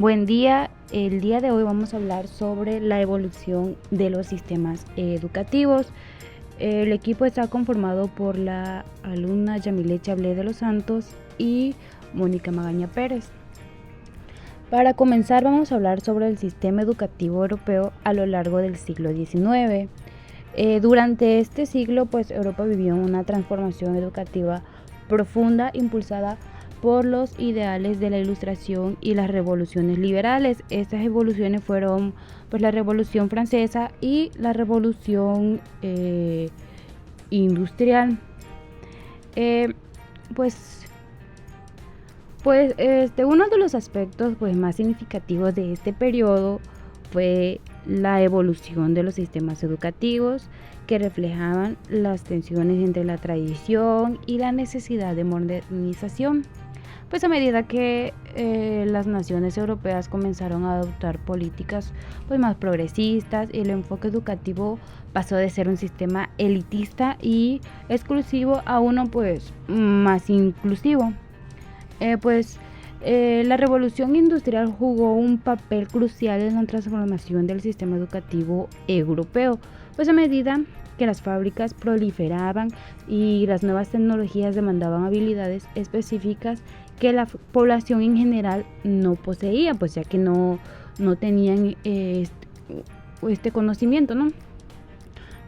Buen día, el día de hoy vamos a hablar sobre la evolución de los sistemas educativos. El equipo está conformado por la alumna Yamile Chablé de los Santos y Mónica Magaña Pérez. Para comenzar vamos a hablar sobre el sistema educativo europeo a lo largo del siglo XIX. Durante este siglo, Europa vivió una transformación educativa profunda impulsada por los ideales de la Ilustración y las revoluciones liberales. Estas evoluciones fueron la Revolución Francesa y la Revolución Industrial. Eh, pues, Uno de los aspectos más significativos de este periodo fue la evolución de los sistemas educativos que reflejaban las tensiones entre la tradición y la necesidad de modernización. A medida que las naciones europeas comenzaron a adoptar políticas más progresistas, el enfoque educativo pasó de ser un sistema elitista y exclusivo a uno más inclusivo. La revolución industrial jugó un papel crucial en la transformación del sistema educativo europeo, a medida que las fábricas proliferaban y las nuevas tecnologías demandaban habilidades específicas que la población en general no poseía, ya que no tenían este conocimiento, ¿no?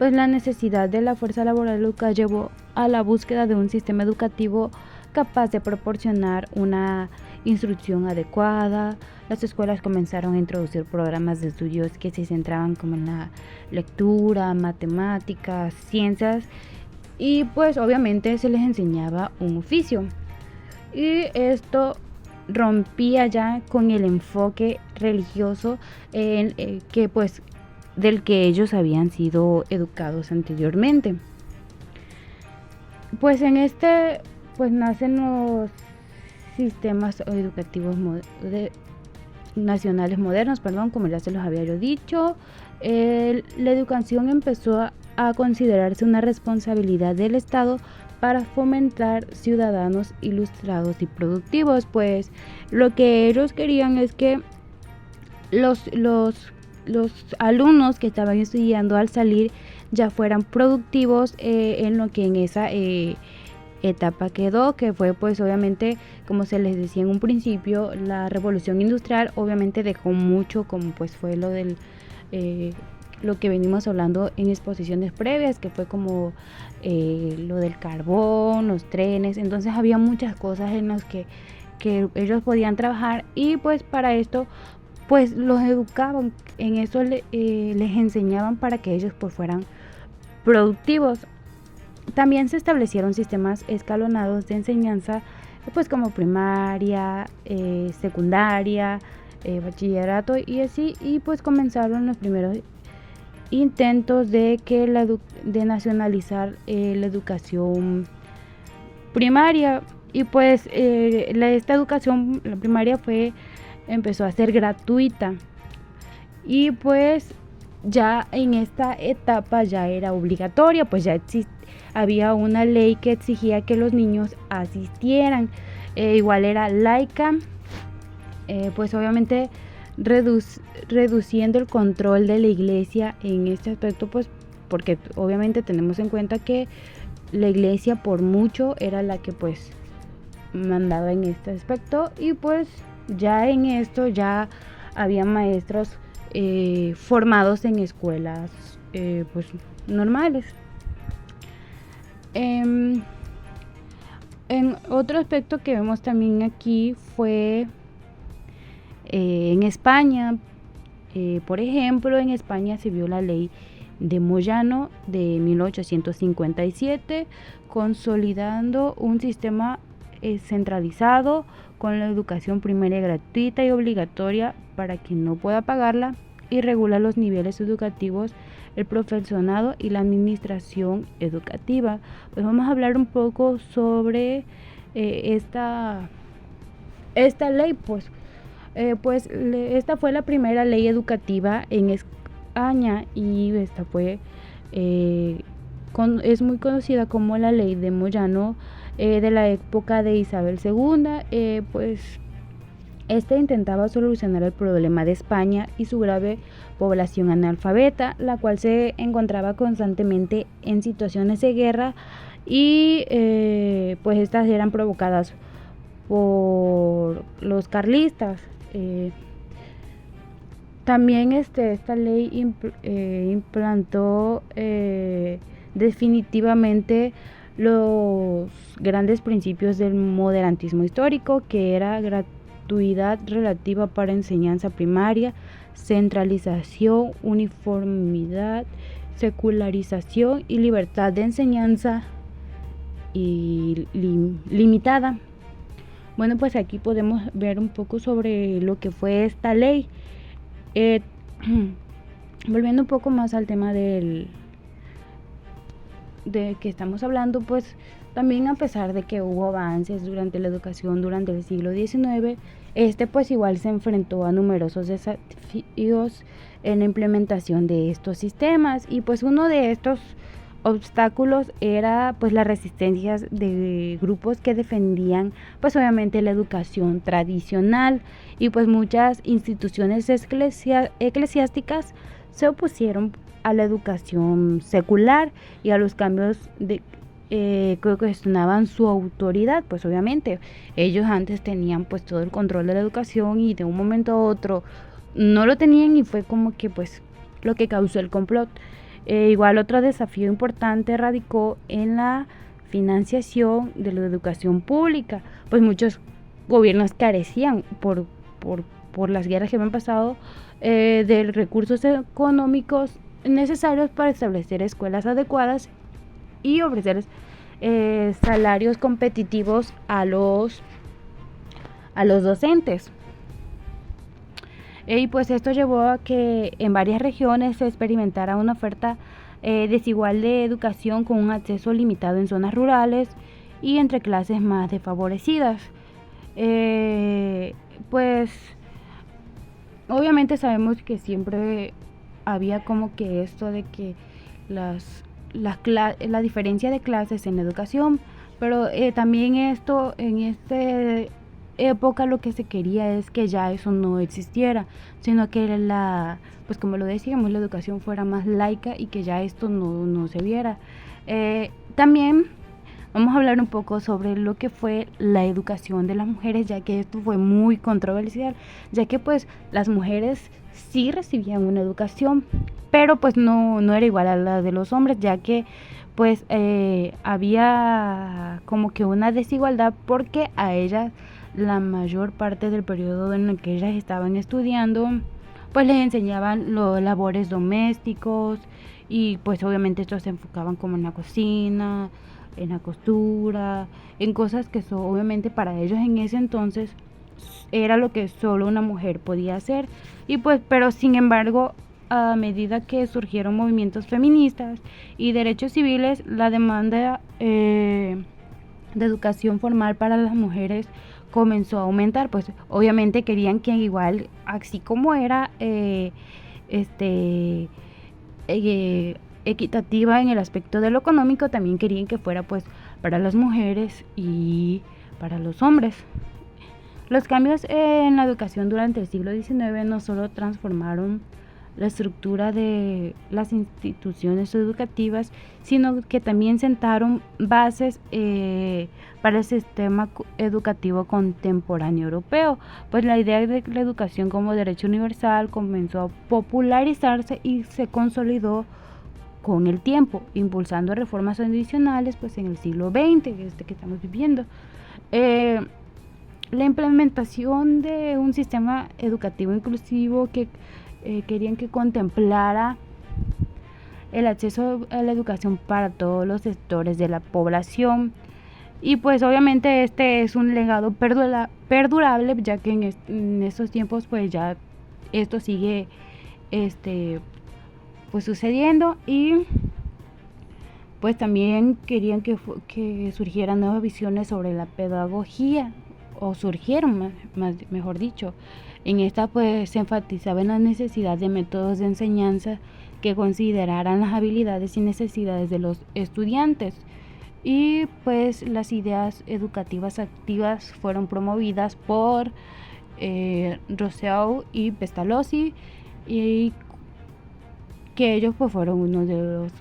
La necesidad de la fuerza laboral local llevó a la búsqueda de un sistema educativo capaz de proporcionar una instrucción adecuada. Las escuelas comenzaron a introducir programas de estudios que se centraban como en la lectura, matemáticas, ciencias y obviamente se les enseñaba un oficio. Y esto rompía ya con el enfoque religioso del que ellos habían sido educados anteriormente. En este nacen los sistemas educativos nacionales modernos, como ya se los había yo dicho. La educación empezó a considerarse una responsabilidad del Estado para fomentar ciudadanos ilustrados y productivos, lo que ellos querían es que los alumnos que estaban estudiando al salir ya fueran productivos en lo que en esa etapa quedó, que fue obviamente, como se les decía en un principio, la revolución industrial obviamente dejó mucho, como fue lo del lo que venimos hablando en exposiciones previas, que fue como lo del carbón, los trenes. Entonces había muchas cosas en las que ellos podían trabajar y para esto los educaban, en eso les enseñaban para que ellos fueran productivos. También se establecieron sistemas escalonados de enseñanza como primaria, secundaria, bachillerato y así, y comenzaron los primeros intentos de nacionalizar la educación primaria y esta educación, la primaria empezó a ser gratuita y ya en esta etapa ya era obligatoria, ya había una ley que exigía que los niños asistieran, igual era laica, obviamente reduciendo el control de la iglesia en este aspecto, porque obviamente tenemos en cuenta que la iglesia por mucho era la que mandaba en este aspecto y ya en esto ya había maestros formados en escuelas normales. En otro aspecto que vemos también aquí fue en España. Por ejemplo, en España se vio la ley de Moyano de 1857, consolidando un sistema centralizado con la educación primaria gratuita y obligatoria para quien no pueda pagarla, y regula los niveles educativos, el profesorado y la administración educativa. Vamos a hablar un poco sobre esta ley. Esta fue la primera ley educativa en España y esta fue es muy conocida como la ley de Moyano, de la época de Isabel II. Este intentaba solucionar el problema de España y su grave población analfabeta, la cual se encontraba constantemente en situaciones de guerra y pues estas eran provocadas por los carlistas. También esta ley implantó definitivamente los grandes principios del modernismo histórico, que era gratuidad relativa para enseñanza primaria, centralización, uniformidad, secularización y libertad de enseñanza y limitada. Bueno, pues aquí podemos ver un poco sobre lo que fue esta ley. Volviendo un poco más al tema de que estamos hablando, pues también a pesar de que hubo avances durante la educación durante el siglo XIX, pues igual se enfrentó a numerosos desafíos en la implementación de estos sistemas, y pues uno de estos obstáculos era pues las resistencias de grupos que defendían pues obviamente la educación tradicional, y pues muchas instituciones eclesiásticas se opusieron a la educación secular y a los cambios que cuestionaban su autoridad. Pues obviamente ellos antes tenían pues todo el control de la educación y de un momento a otro no lo tenían, y fue como que pues lo que causó el complot. Igual otro desafío importante radicó en la financiación de la educación pública, pues muchos gobiernos carecían por las guerras que habían pasado de recursos económicos necesarios para establecer escuelas adecuadas y ofrecer salarios competitivos a los docentes. Y pues esto llevó a que en varias regiones se experimentara una oferta desigual de educación, con un acceso limitado en zonas rurales y entre clases más desfavorecidas. Pues obviamente sabemos que siempre había como que esto de que la diferencia de clases en la educación, pero también esto en esta época lo que se quería es que ya eso no existiera, sino que pues como lo decíamos, la educación fuera más laica y que ya esto no se viera. También vamos a hablar un poco sobre lo que fue la educación de las mujeres, ya que esto fue muy controversial, ya que pues las mujeres sí recibían una educación, pero pues no era igual a la de los hombres, ya que pues había como que una desigualdad, porque a ellas la mayor parte del periodo en el que ellas estaban estudiando pues les enseñaban los labores domésticos, y pues obviamente estos se enfocaban como en la cocina, en la costura, en cosas que obviamente para ellos en ese entonces era lo que solo una mujer podía hacer. Y pues, pero sin embargo, a medida que surgieron movimientos feministas y derechos civiles, la demanda de educación formal para las mujeres comenzó a aumentar. Pues obviamente querían que igual, así como era equitativa en el aspecto de lo económico, también querían que fuera pues para las mujeres y para los hombres. Los cambios en la educación durante el siglo XIX no solo transformaron la estructura de las instituciones educativas, sino que también sentaron bases para el sistema educativo contemporáneo europeo. Pues la idea de la educación como derecho universal comenzó a popularizarse y se consolidó con el tiempo, impulsando reformas adicionales pues en el siglo XX, que estamos viviendo. La implementación de un sistema educativo inclusivo que querían que contemplara el acceso a la educación para todos los sectores de la población, y pues obviamente este es un legado perdurable, ya que en estos tiempos pues ya esto sigue pues sucediendo. Y pues también querían que surgieran nuevas visiones sobre la pedagogía, o surgieron mejor dicho. En esta pues se enfatizaba en la necesidad de métodos de enseñanza que consideraran las habilidades y necesidades de los estudiantes, y pues las ideas educativas activas fueron promovidas por Rousseau y Pestalozzi, y que ellos pues fueron uno de los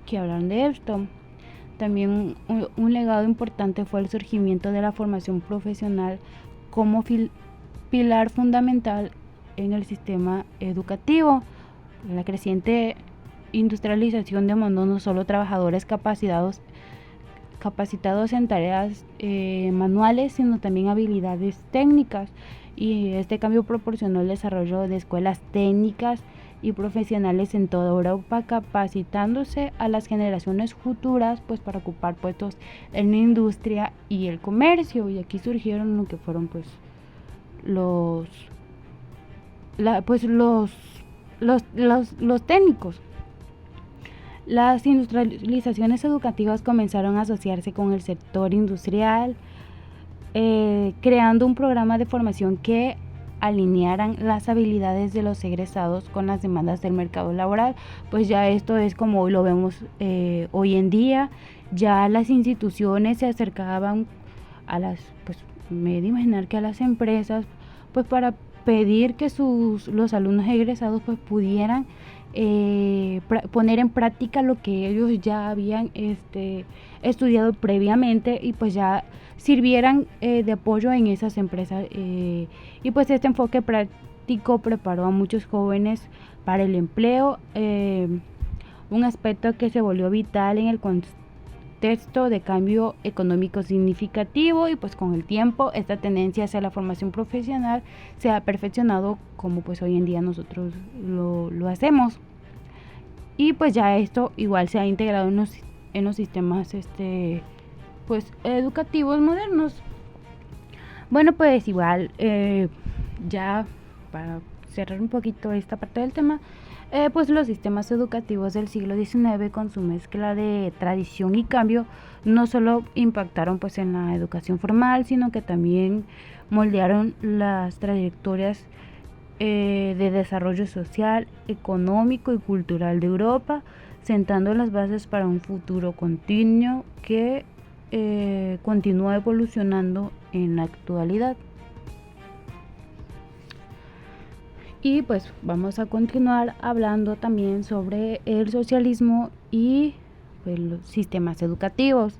que hablaron de esto. También un legado importante fue el surgimiento de la formación profesional como pilar fundamental en el sistema educativo. La creciente industrialización demandó no solo trabajadores capacitados en tareas manuales, sino también habilidades técnicas. Y este cambio proporcionó el desarrollo de escuelas técnicas y profesionales en toda Europa, capacitándose a las generaciones futuras pues para ocupar puestos en la industria y el comercio. Y aquí surgieron lo que fueron pues los técnicos. Las industrializaciones educativas comenzaron a asociarse con el sector industrial, creando un programa de formación que alinearan las habilidades de los egresados con las demandas del mercado laboral. Pues ya esto es como hoy lo vemos hoy en día. Ya las instituciones se acercaban a las, pues me he de imaginar que a las empresas, pues para pedir que los alumnos egresados pues pudieran poner en práctica lo que ellos ya habían estudiado previamente, y pues ya sirvieran de apoyo en esas empresas, y pues este enfoque práctico preparó a muchos jóvenes para el empleo, un aspecto que se volvió vital en el contexto de cambio económico significativo. Y pues con el tiempo esta tendencia hacia la formación profesional se ha perfeccionado como pues hoy en día nosotros lo hacemos, y pues ya esto igual se ha integrado en los sistemas pues educativos modernos. Bueno, pues igual ya para cerrar un poquito esta parte del tema, pues los sistemas educativos del siglo XIX, con su mezcla de tradición y cambio, no solo impactaron pues en la educación formal, sino que también moldearon las trayectorias de desarrollo social, económico y cultural de Europa, sentando las bases para un futuro continuo que continúa evolucionando en la actualidad. Y pues vamos a continuar hablando también sobre el socialismo y pues, los sistemas educativos.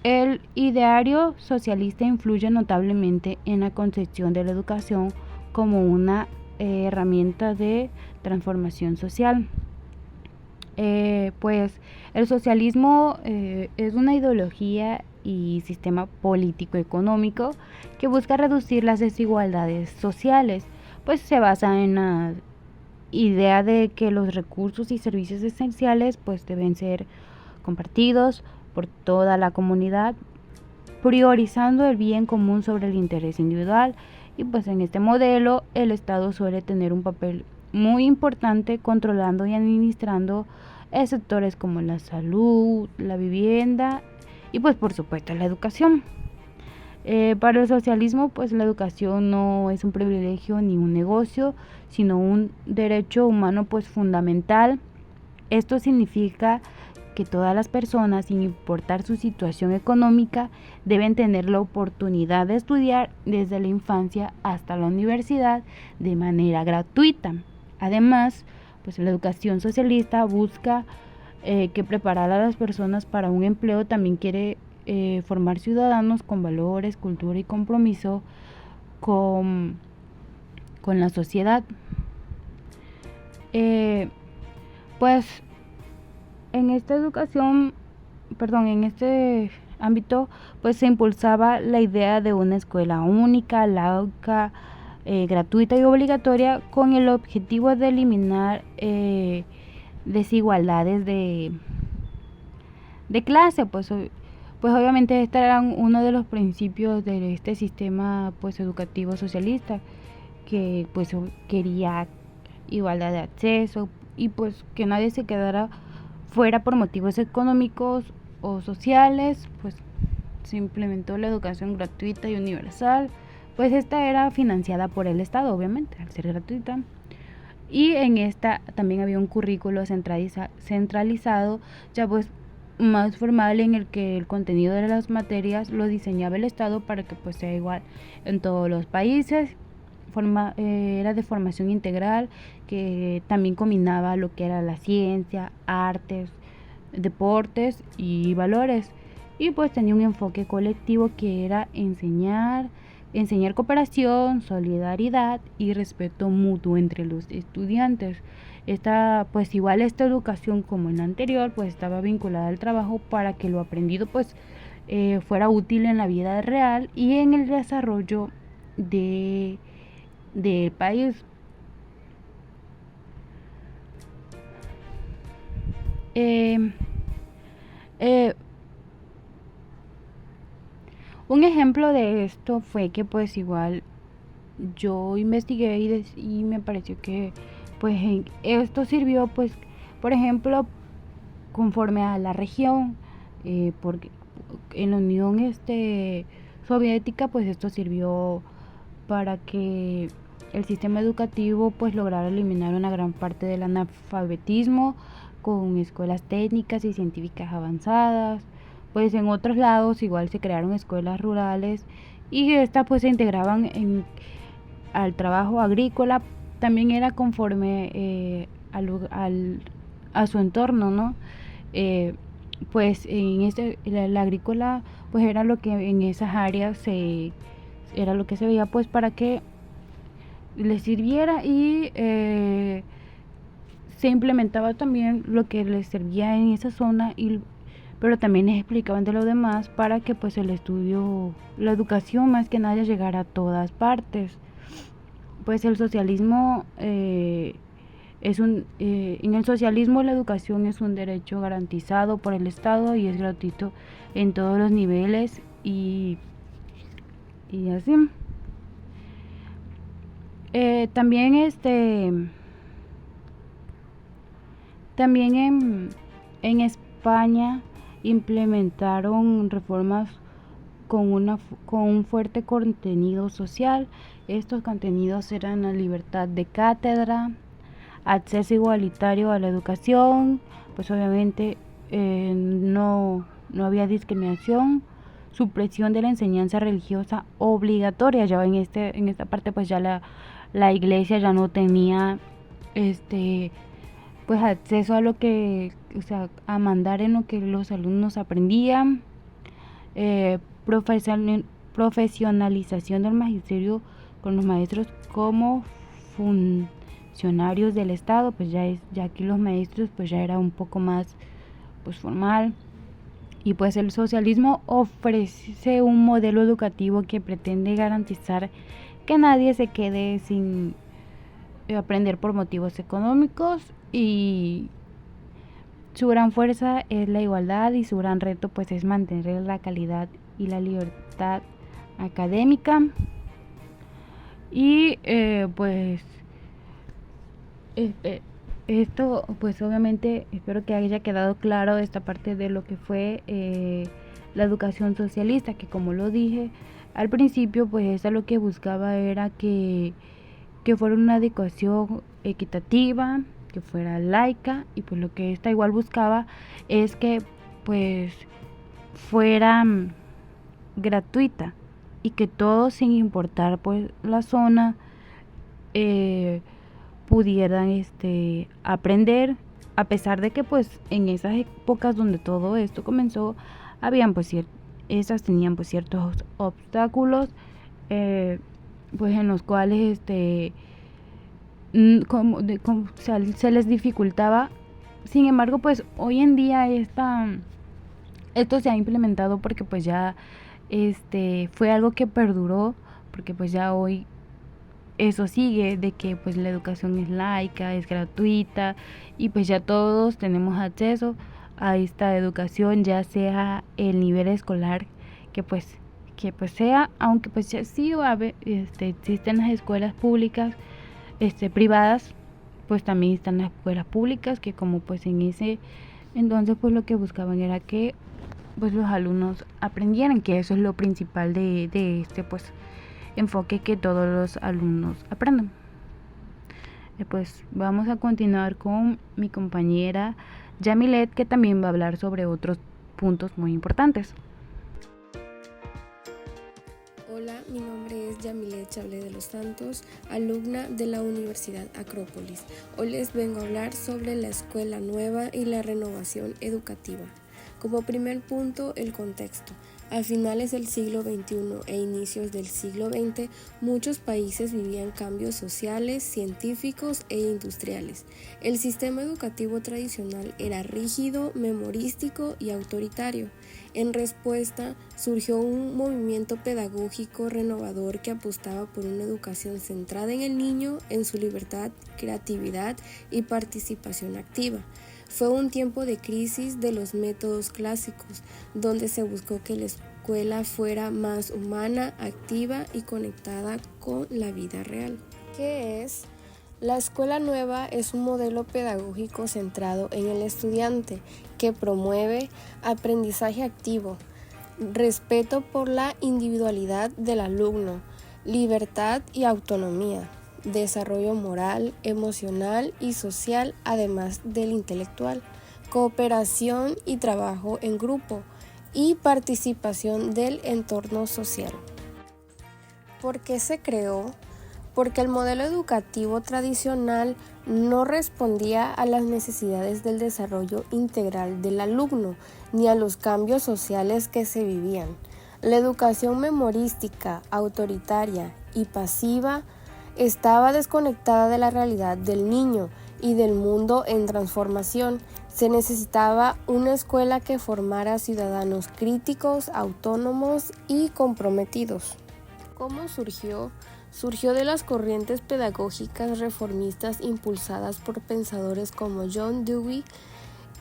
El ideario socialista influye notablemente en la concepción de la educación como una herramienta de transformación social. Pues el socialismo es una ideología y sistema político económico que busca reducir las desigualdades sociales, pues se basa en la idea de que los recursos y servicios esenciales pues deben ser compartidos por toda la comunidad, priorizando el bien común sobre el interés individual. Y pues en este modelo el Estado suele tener un papel muy importante controlando y administrando sectores como la salud, la vivienda y pues por supuesto la educación. Para el socialismo pues la educación no es un privilegio ni un negocio, sino un derecho humano pues fundamental. Esto significa que todas las personas, sin importar su situación económica, deben tener la oportunidad de estudiar desde la infancia hasta la universidad de manera gratuita. Además, pues la educación socialista busca que preparar a las personas para un empleo. También quiere formar ciudadanos con valores, cultura y compromiso con la sociedad. Pues en esta en este ámbito, pues se impulsaba la idea de una escuela única, laica, gratuita y obligatoria, con el objetivo de eliminar desigualdades de clase. Pues obviamente este era uno de los principios de este sistema pues educativo socialista, que pues quería igualdad de acceso y pues que nadie se quedara fuera por motivos económicos o sociales. Pues se implementó la educación gratuita y universal. Pues esta era financiada por el Estado, obviamente, al ser gratuita. Y en esta también había un currículo centralizado, ya pues más formal en el que el contenido de las materias lo diseñaba el Estado para que pues sea igual en todos los países. Era de formación integral, que también combinaba lo que era la ciencia, artes, deportes y valores. Y pues tenía un enfoque colectivo que era enseñar cooperación, solidaridad y respeto mutuo entre los estudiantes. Pues igual esta educación como en la anterior, pues estaba vinculada al trabajo para que lo aprendido pues fuera útil en la vida real y en el desarrollo de del país. Eh, eh, un ejemplo de esto fue que pues igual yo investigué y me pareció que pues esto sirvió pues por ejemplo conforme a la región, porque en la Unión Soviética pues esto sirvió para que el sistema educativo pues lograra eliminar una gran parte del analfabetismo con escuelas técnicas y científicas avanzadas. Pues en otros lados igual se crearon escuelas rurales y estas pues se integraban al trabajo agrícola. También era conforme a su entorno, ¿no? Eh, pues la agrícola pues era lo que en esas áreas era lo que se veía pues para que les sirviera y se implementaba también lo que les servía en esa zona pero también les explicaban de lo demás para que pues el estudio, la educación más que nada llegara a todas partes. Pues el socialismo en el socialismo la educación es un derecho garantizado por el Estado y es gratuito en todos los niveles y así. También también en España implementaron reformas con un fuerte contenido social. Estos contenidos eran la libertad de cátedra, acceso igualitario a la educación, pues obviamente no había discriminación, supresión de la enseñanza religiosa obligatoria. Ya en esta parte pues ya la iglesia ya no tenía pues acceso a lo que, o sea, a mandar en lo que los alumnos aprendían. eh, Profesionalización del magisterio con los maestros como funcionarios del Estado, pues ya aquí los maestros pues ya era un poco más pues formal. Y pues el socialismo ofrece un modelo educativo que pretende garantizar que nadie se quede sin aprender por motivos económicos, y su gran fuerza es la igualdad y su gran reto pues es mantener la calidad y la libertad académica. Y pues esto pues obviamente espero que haya quedado claro esta parte de lo que fue la educación socialista, que como lo dije al principio pues esta lo que buscaba era que fuera una educación equitativa, que fuera laica, y pues lo que esta igual buscaba es que pues fuera gratuita y que todos sin importar pues la zona eh, pudieran aprender, a pesar de que pues en esas épocas donde todo esto comenzó habían pues esas tenían pues ciertos obstáculos, pues en los cuales se les dificultaba. Sin embargo pues hoy en día esto se ha implementado porque pues ya fue algo que perduró, porque pues ya hoy eso sigue, de que pues la educación es laica, es gratuita y pues ya todos tenemos acceso a esta educación, ya sea el nivel escolar que pues sea, aunque pues ya sí existen las escuelas públicas, privadas, pues también están las escuelas públicas que como pues en ese entonces pues lo que buscaban era que pues los alumnos aprendieran, que eso es lo principal de pues enfoque, que todos los alumnos aprendan. Pues vamos a continuar con mi compañera Yamilet, que también va a hablar sobre otros puntos muy importantes. Hola, mi nombre es Yamilet Chablé de los Santos, alumna de la Universidad Acrópolis. Hoy les vengo a hablar sobre la escuela nueva y la renovación educativa. Como primer punto, el contexto. A finales del siglo XXI e inicios del siglo XX, muchos países vivían cambios sociales, científicos e industriales. El sistema educativo tradicional era rígido, memorístico y autoritario. En respuesta, surgió un movimiento pedagógico renovador que apostaba por una educación centrada en el niño, en su libertad, creatividad y participación activa. Fue un tiempo de crisis de los métodos clásicos, donde se buscó que la escuela fuera más humana, activa y conectada con la vida real. ¿Qué es? La escuela nueva es un modelo pedagógico centrado en el estudiante que promueve aprendizaje activo, respeto por la individualidad del alumno, libertad y autonomía, desarrollo moral, emocional y social, además del intelectual, cooperación y trabajo en grupo y participación del entorno social. ¿Por qué se creó? Porque el modelo educativo tradicional no respondía a las necesidades del desarrollo integral del alumno ni a los cambios sociales que se vivían. La educación memorística, autoritaria y pasiva estaba desconectada de la realidad del niño y del mundo en transformación. Se necesitaba una escuela que formara ciudadanos críticos, autónomos y comprometidos. ¿Cómo surgió? Surgió de las corrientes pedagógicas reformistas impulsadas por pensadores como John Dewey,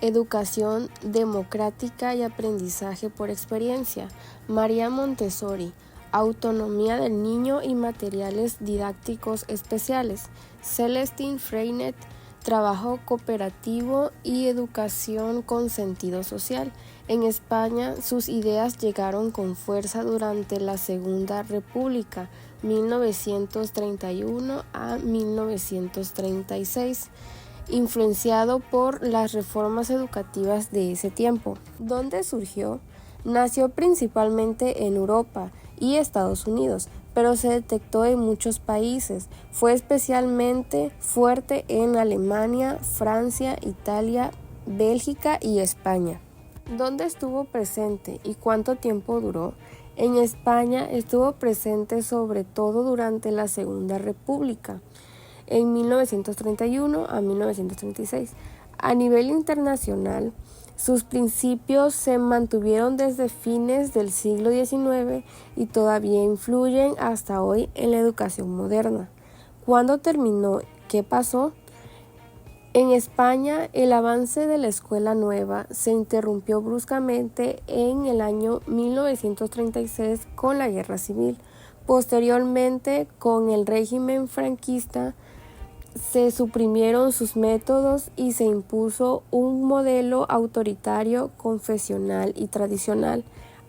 educación democrática y aprendizaje por experiencia, María Montessori, autonomía del niño y materiales didácticos especiales, Celestine Freinet, trabajo cooperativo y educación con sentido social. En España, sus ideas llegaron con fuerza durante la Segunda República, 1931 a 1936, influenciado por las reformas educativas de ese tiempo. ¿Dónde surgió? Nació principalmente en Europa y Estados Unidos, pero se detectó en muchos países. Fue especialmente fuerte en Alemania, Francia, Italia, Bélgica y España. ¿Dónde estuvo presente y cuánto tiempo duró? En España estuvo presente sobre todo durante la Segunda República, en 1931 a 1936. A nivel internacional, sus principios se mantuvieron desde fines del siglo XIX y todavía influyen hasta hoy en la educación moderna. ¿Cuándo terminó? ¿Qué pasó? En España, el avance de la escuela nueva se interrumpió bruscamente en el año 1936 con la Guerra Civil. Posteriormente, con el régimen franquista, se suprimieron sus métodos y se impuso un modelo autoritario, confesional y tradicional.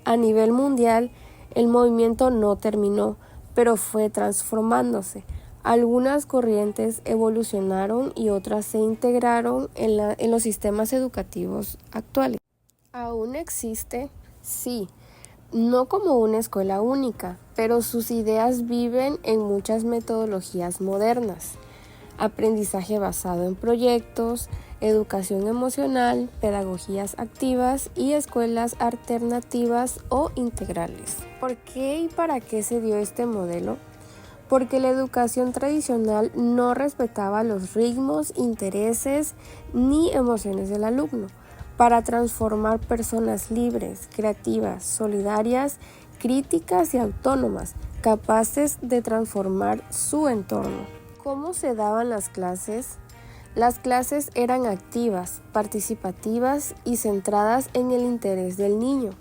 A nivel mundial, el movimiento no terminó, pero fue transformándose. Algunas corrientes evolucionaron y otras se integraron en los sistemas educativos actuales. ¿Aún existe? Sí, no como una escuela única, pero sus ideas viven en muchas metodologías modernas. Aprendizaje basado en proyectos, educación emocional, pedagogías activas y escuelas alternativas o integrales. ¿Por qué y para qué se dio este modelo? Porque la educación tradicional no respetaba los ritmos, intereses ni emociones del alumno. Para transformar personas libres, creativas, solidarias, críticas y autónomas, capaces de transformar su entorno. ¿Cómo se daban las clases? Las clases eran activas, participativas y centradas en el interés del niño.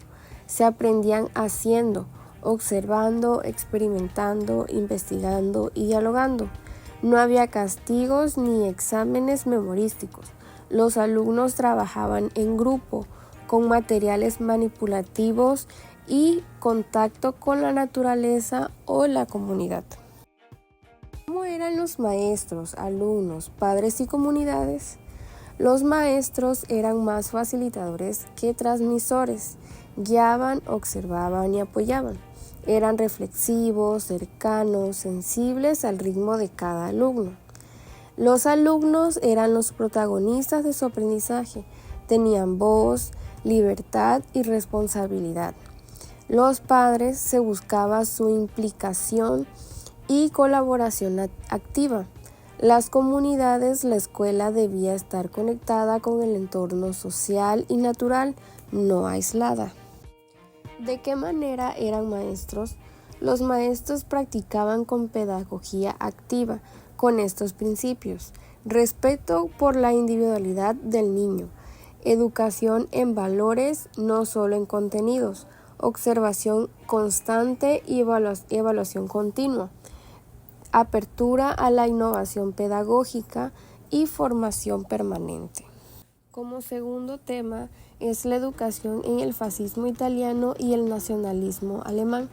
Se aprendían haciendo, observando, experimentando, investigando y dialogando. No había castigos ni exámenes memorísticos. Los alumnos trabajaban en grupo, con materiales manipulativos y contacto con la naturaleza o la comunidad. ¿Cómo eran los maestros, alumnos, padres y comunidades? Los maestros eran más facilitadores que transmisores, guiaban, observaban y apoyaban. Eran reflexivos, cercanos, sensibles al ritmo de cada alumno. Los alumnos eran los protagonistas de su aprendizaje, tenían voz, libertad y responsabilidad. Los padres se buscaba su implicación y colaboración activa. Las comunidades, la escuela debía estar conectada con el entorno social y natural, no aislada. ¿De qué manera eran maestros? Los maestros practicaban con pedagogía activa, con estos principios: respeto por la individualidad del niño, educación en valores, no solo en contenidos, observación constante y evaluación continua, apertura a la innovación pedagógica y formación permanente. Como segundo tema es la educación en el fascismo italiano y el nacionalismo alemán.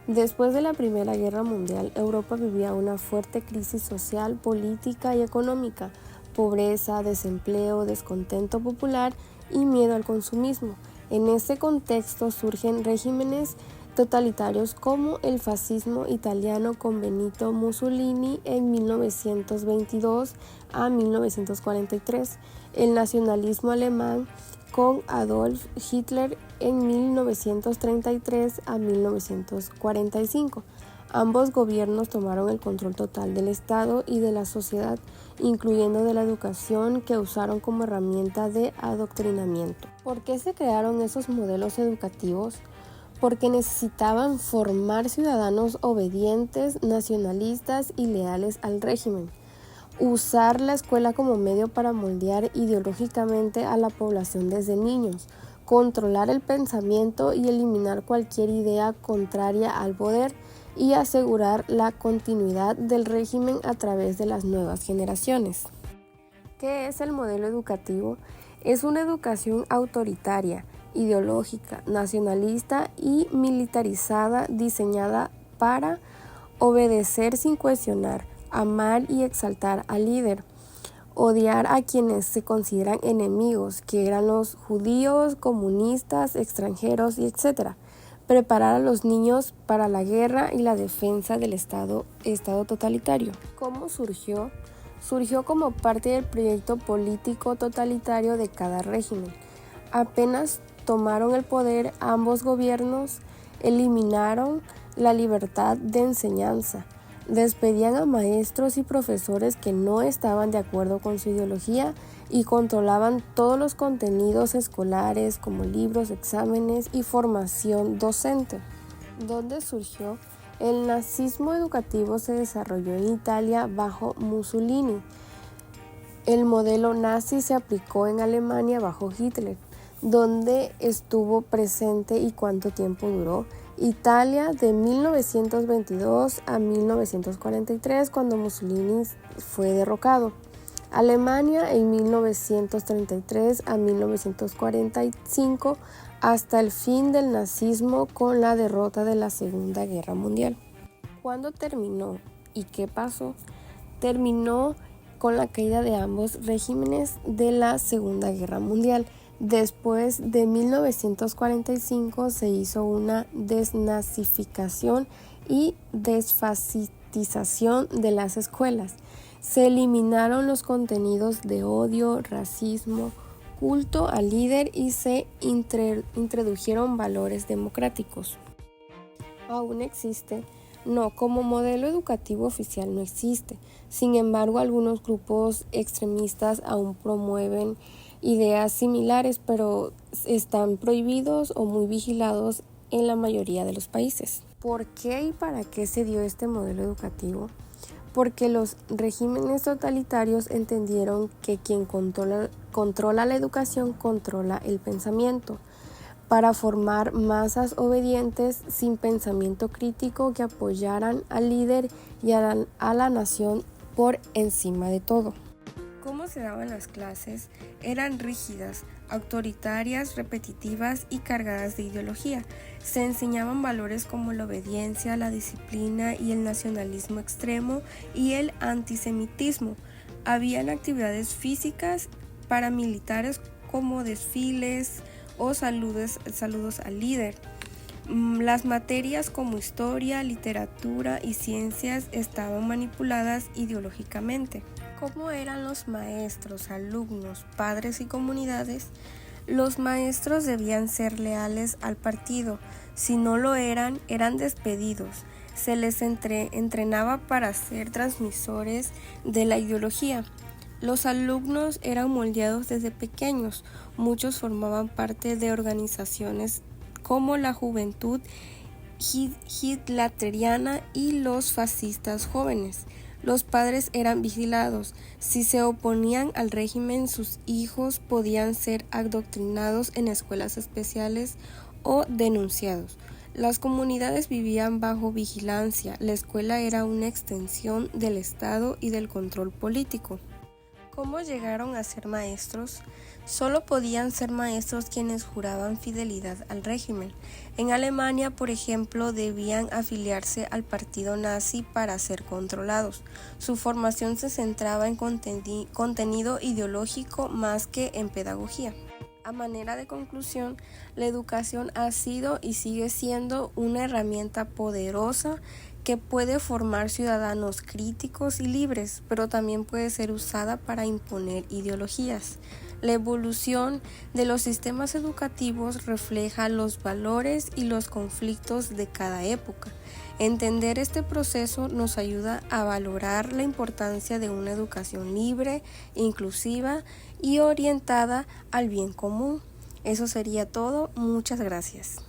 Después de la Primera Guerra Mundial, Europa vivía una fuerte crisis social, política y económica, pobreza, desempleo, descontento popular y miedo al consumismo. En este contexto surgen regímenes totalitarios como el fascismo italiano con Benito Mussolini en 1922 a 1943, el nacionalismo alemán con Adolf Hitler en 1933 a 1945. Ambos gobiernos tomaron el control total del Estado y de la sociedad, incluyendo de la educación, que usaron como herramienta de adoctrinamiento. ¿Por qué se crearon esos modelos educativos? Porque necesitaban formar ciudadanos obedientes, nacionalistas y leales al régimen. Usar la escuela como medio para moldear ideológicamente a la población desde niños, controlar el pensamiento y eliminar cualquier idea contraria al poder y asegurar la continuidad del régimen a través de las nuevas generaciones. ¿Qué es el modelo educativo? Es una educación autoritaria, ideológica, nacionalista y militarizada diseñada para obedecer sin cuestionar, amar y exaltar al líder, odiar a quienes se consideran enemigos, que eran los judíos, comunistas, extranjeros y etc. Preparar a los niños para la guerra y la defensa del Estado totalitario. ¿Cómo surgió? Surgió como parte del proyecto político totalitario de cada régimen. Apenas tomaron el poder, ambos gobiernos eliminaron la libertad de enseñanza. Despedían a maestros y profesores que no estaban de acuerdo con su ideología y controlaban todos los contenidos escolares como libros, exámenes y formación docente. ¿Dónde surgió? El nazismo educativo se desarrolló en Italia bajo Mussolini. El modelo nazi se aplicó en Alemania bajo Hitler. ¿Dónde estuvo presente y cuánto tiempo duró? Italia de 1922 a 1943, cuando Mussolini fue derrocado. Alemania en 1933 a 1945, hasta el fin del nazismo con la derrota de la Segunda Guerra Mundial. ¿Cuándo terminó y qué pasó? Terminó con la caída de ambos regímenes de la Segunda Guerra Mundial. Después de 1945 se hizo una desnazificación y desfascistización de las escuelas. Se eliminaron los contenidos de odio, racismo, culto al líder y se introdujeron valores democráticos. ¿Aún existe? No, como modelo educativo oficial no existe. Sin embargo, algunos grupos extremistas aún promueven ideas similares, pero están prohibidos o muy vigilados en la mayoría de los países. ¿Por qué y para qué se dio este modelo educativo? Porque los regímenes totalitarios entendieron que quien controla la educación controla el pensamiento, para formar masas obedientes sin pensamiento crítico que apoyaran al líder y a la nación por encima de todo. ¿Cómo se daban las clases? Eran rígidas, autoritarias, repetitivas y cargadas de ideología. Se enseñaban valores como la obediencia, la disciplina y el nacionalismo extremo y el antisemitismo. Habían actividades físicas paramilitares como desfiles o saludos al líder. Las materias como historia, literatura y ciencias estaban manipuladas ideológicamente. ¿Cómo eran los maestros, alumnos, padres y comunidades? Los maestros debían ser leales al partido. Si no lo eran, eran despedidos. Se les entrenaba para ser transmisores de la ideología. Los alumnos eran moldeados desde pequeños. Muchos formaban parte de organizaciones como la Juventud Hitleriana y los fascistas jóvenes. Los padres eran vigilados. Si se oponían al régimen, sus hijos podían ser adoctrinados en escuelas especiales o denunciados. Las comunidades vivían bajo vigilancia. La escuela era una extensión del Estado y del control político. ¿Cómo llegaron a ser maestros? Solo podían ser maestros quienes juraban fidelidad al régimen. En Alemania, por ejemplo, debían afiliarse al partido nazi para ser controlados. Su formación se centraba en contenido ideológico más que en pedagogía. A manera de conclusión, la educación ha sido y sigue siendo una herramienta poderosa que puede formar ciudadanos críticos y libres, pero también puede ser usada para imponer ideologías. La evolución de los sistemas educativos refleja los valores y los conflictos de cada época. Entender este proceso nos ayuda a valorar la importancia de una educación libre, inclusiva y orientada al bien común. Eso sería todo. Muchas gracias.